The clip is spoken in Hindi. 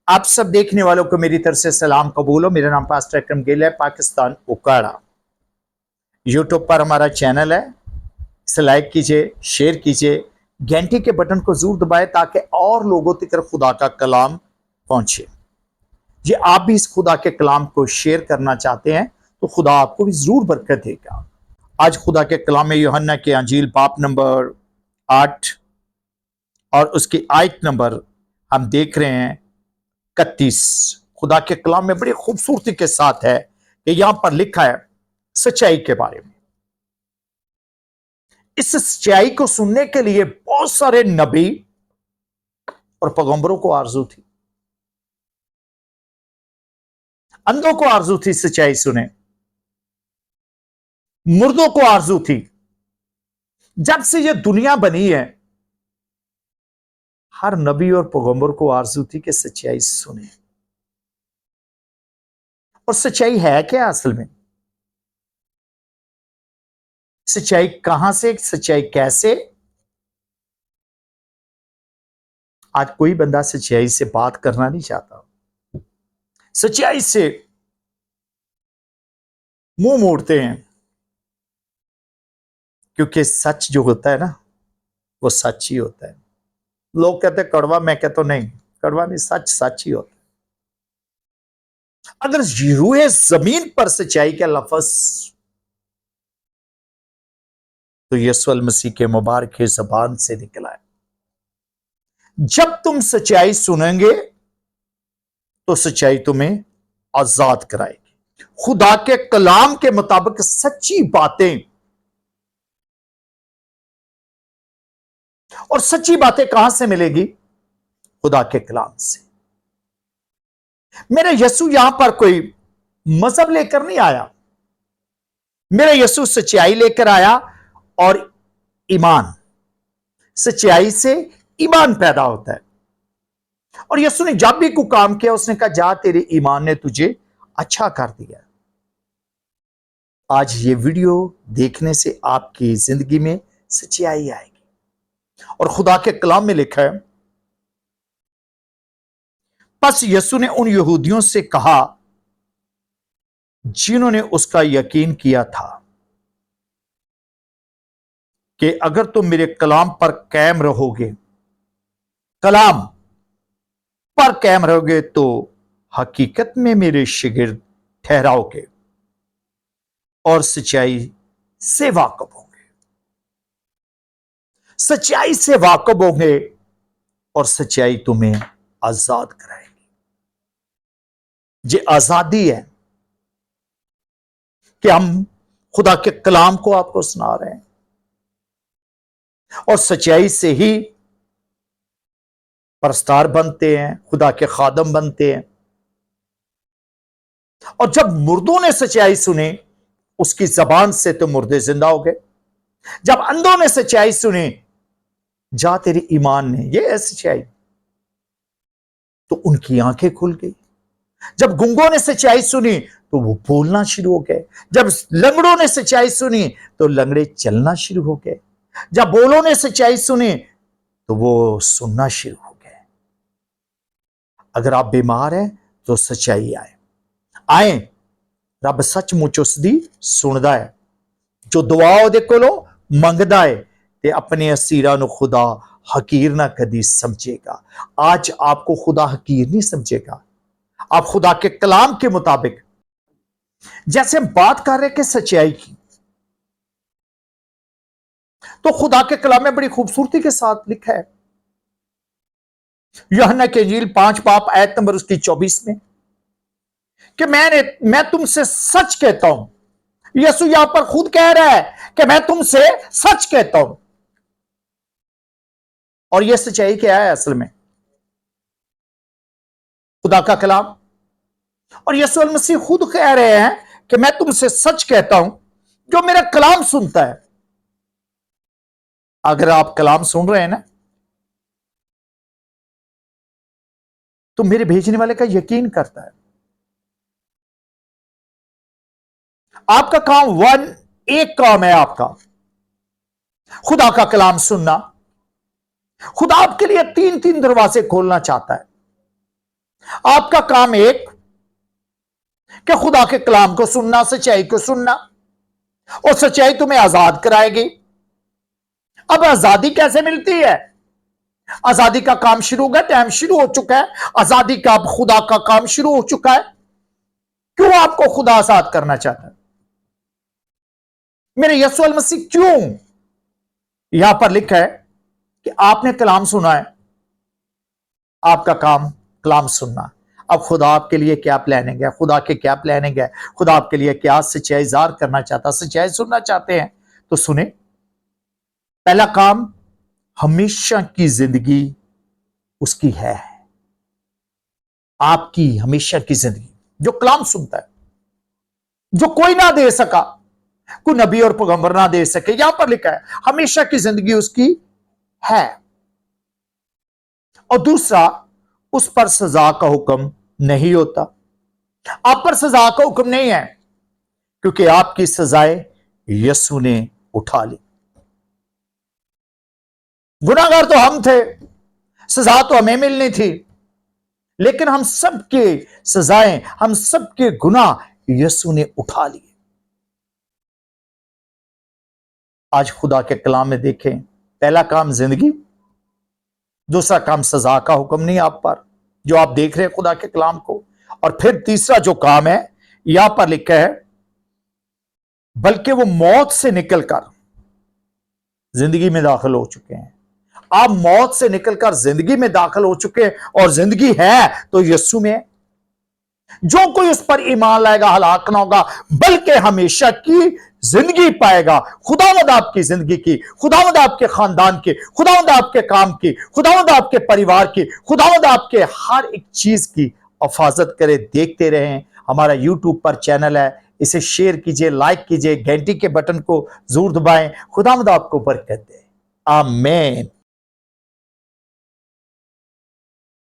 आप सब देखने वालों को मेरी तरफ से सलाम कबूल हो। मेरा नाम पास्टर अकरम गिल है, पाकिस्तान उकाड़ा। यूट्यूब पर हमारा चैनल है, इसे लाइक कीजिए, शेयर कीजिए, घंटी के बटन को जरूर दबाएं ताकि और लोगों तक खुदा का कलाम पहुंचे। ये आप भी इस खुदा के कलाम को शेयर करना चाहते हैं तो खुदा आपको भी जरूर बरकत देगा। आज खुदा के कलाम में यूहन्ना के अंजील बाब नंबर 8 और उसकी आयत नंबर हम देख रहे हैं 31। खुदा के कलाम में बड़ी खूबसूरती के साथ है कि यहां पर लिखा है सच्चाई के बारे में। इस सच्चाई को सुनने के लिए बहुत सारे नबी और पैगंबरों को आरजू थी, अंधों को आरजू थी सच्चाई सुने, मुर्दों को आरजू थी। जब से यह दुनिया बनी है हर नबी और पैगंबर को आरजू थी कि सच्चाई सुने। और सच्चाई है क्या असल में? सच्चाई कहां से, सच्चाई कैसे? आज कोई बंदा सच्चाई से बात करना नहीं चाहता, सच्चाई से मुंह मोड़ते हैं, क्योंकि सच जो होता है ना वो सच ही होता है। लोग कहते हैं कड़वा, मैं कहता हूं नहीं, कड़वा नहीं, सच सच ही होता है। अगर रूए जमीन पर सच्चाई का लफ्ज तो यीशु मसीह के मुबारक की जबान से निकला है। जब तुम सच्चाई सुनेंगे तो सच्चाई तुम्हें आजाद कराएगी। खुदा के कलाम के मुताबिक सच्ची बातें, और सच्ची बातें कहां से मिलेगी? खुदा के कलाम से। मेरा यीशु यहां पर कोई मजहब लेकर नहीं आया, मेरा यीशु सच्चाई लेकर आया। और ईमान, सच्चाई से ईमान पैदा होता है। और यीशु ने जब भी कोई काम किया उसने कहा जा तेरे ईमान ने तुझे अच्छा कर दिया। आज ये वीडियो देखने से आपकी जिंदगी में सच्चाई आएगी। और खुदा के कलाम में लिखा है, बस यीशु ने उन यहूदियों से कहा जिन्होंने उसका यकीन किया था कि अगर तुम मेरे कलाम पर कायम रहोगे, कलाम पर कायम रहोगे तो हकीकत में मेरे शिगिर्द ठहराओगे और सच्चाई से वाकिफ होंगे। सच्चाई से वाकिफ होंगे और सच्चाई तुम्हें आजाद कराएगी। ये आजादी है कि हम खुदा के कलाम को आपको सुना रहे हैं और सच्चाई से ही परस्तार बनते हैं, खुदा के खादम बनते हैं। और जब मुर्दों ने सच्चाई सुनी उसकी जबान से तो मुर्दे जिंदा हो गए। जब अंधों ने सच्चाई सुनी जा तेरे ईमान ने, ये है सच्चाई, तो उनकी आंखें खुल गई। जब गुंगों ने सच्चाई सुनी तो वो बोलना शुरू हो गए। जब लंगड़ों ने सच्चाई सुनी तो लंगड़े चलना शुरू हो गए। जब बोलों ने सच्चाई सुनी तो वो सुनना शुरू हो गए। अगर आप बीमार हैं तो सच्चाई आए। रब सचमुच उसदी सुनदा है। जो दुआ ਉਹਦੇ ਕੋਲੋਂ ਮੰਗਦਾ है ते अपने असीरां ਨੂੰ खुदा हकीर ना कदी समझेगा। आज आपको खुदा हकीर नहीं समझेगा। आप खुदा के कलाम के मुताबिक, जैसे हम बात कर रहे कि सच्चाई की, तो खुदा के कलाम में बड़ी खूबसूरती के साथ लिखा है यूहन्ना के अंजील 5 बाब आयत नंबर उसकी 24 में कि मैं तुमसे सच कहता हूं। यीशु यहां पर खुद कह रहा है कि मैं तुमसे सच कहता हूं। और यह सच्चाई क्या है असल में? खुदा का कलाम। और यीशु मसीह खुद कह रहे हैं कि मैं तुमसे सच कहता हूं, जो मेरा कलाम सुनता है। अगर आप कलाम सुन रहे हैं ना तो मेरे भेजने वाले का यकीन करता है। आपका काम एक काम है आपका, खुदा का कलाम सुनना। खुदा आपके लिए 3-3 दरवाजे खोलना चाहता है। आपका काम एक कि खुदा के कलाम को सुनना, सच्चाई को सुनना, और सच्चाई तुम्हें आजाद कराएगी। अब आजादी कैसे मिलती है? आजादी का काम शुरू हो गया, टाइम शुरू हो चुका है। आजादी का अब खुदा का काम शुरू हो चुका है। क्यों आपको खुदा आजाद करना चाहता है? मेरे यीशु अल मसीह क्यों? यहां पर लिखा है कि आपने कलाम सुना है, आपका काम कलाम सुनना। अब खुदा आपके लिए क्या प्लानिंग है? खुदा के क्या प्लानिंग है? खुदा आपके लिए क्या सच्चाई ज़ाहिर करना चाहता, सच्चाई सुनना चाहते हैं तो सुने। पहला काम, हमेशा की जिंदगी उसकी है। आपकी हमेशा की जिंदगी जो कलाम सुनता है, जो कोई ना दे सका, कोई नबी और पैगंबर ना दे सके। यहां पर लिखा है हमेशा की जिंदगी उसकी है। और दूसरा, उस पर सजा का हुक्म नहीं होता। आप पर सजा का हुक्म नहीं है, क्योंकि आपकी सजाएं यीशु ने उठा ली। गुनाहगार तो हम थे, सजा तो हमें मिलनी थी, लेकिन हम सबके सजाएं, हम सबके गुनाह यीशु ने उठा लिए। आज खुदा के कलाम में देखें, पहला काम जिंदगी, दूसरा काम सजा का हुक्म नहीं आप पर, जो आप देख रहे हैं खुदा के कलाम को। और फिर तीसरा जो काम है, यहां पर लिखा है बल्कि वो मौत से निकलकर जिंदगी में दाखिल हो चुके हैं। आप मौत से निकलकर जिंदगी में दाखिल हो चुके हैं, और जिंदगी है तो यीशु में है। जो कोई उस पर ईमान लाएगा हलाक ना होगा, बल्कि हमेशा की जिंदगी पाएगा। खुदावंद आपकी जिंदगी की, खुदावंद आपके खानदान की, खुदावंद आपके काम की, खुदावंद आपके परिवार की, खुदावंद आपके हर एक चीज की हिफाजत करे। देखते रहें, हमारा यूट्यूब पर चैनल है, इसे शेयर कीजिए, लाइक कीजिए, घंटी के बटन को जरूर दबाएं। खुदावंद आपको बरकत दे। आमीन।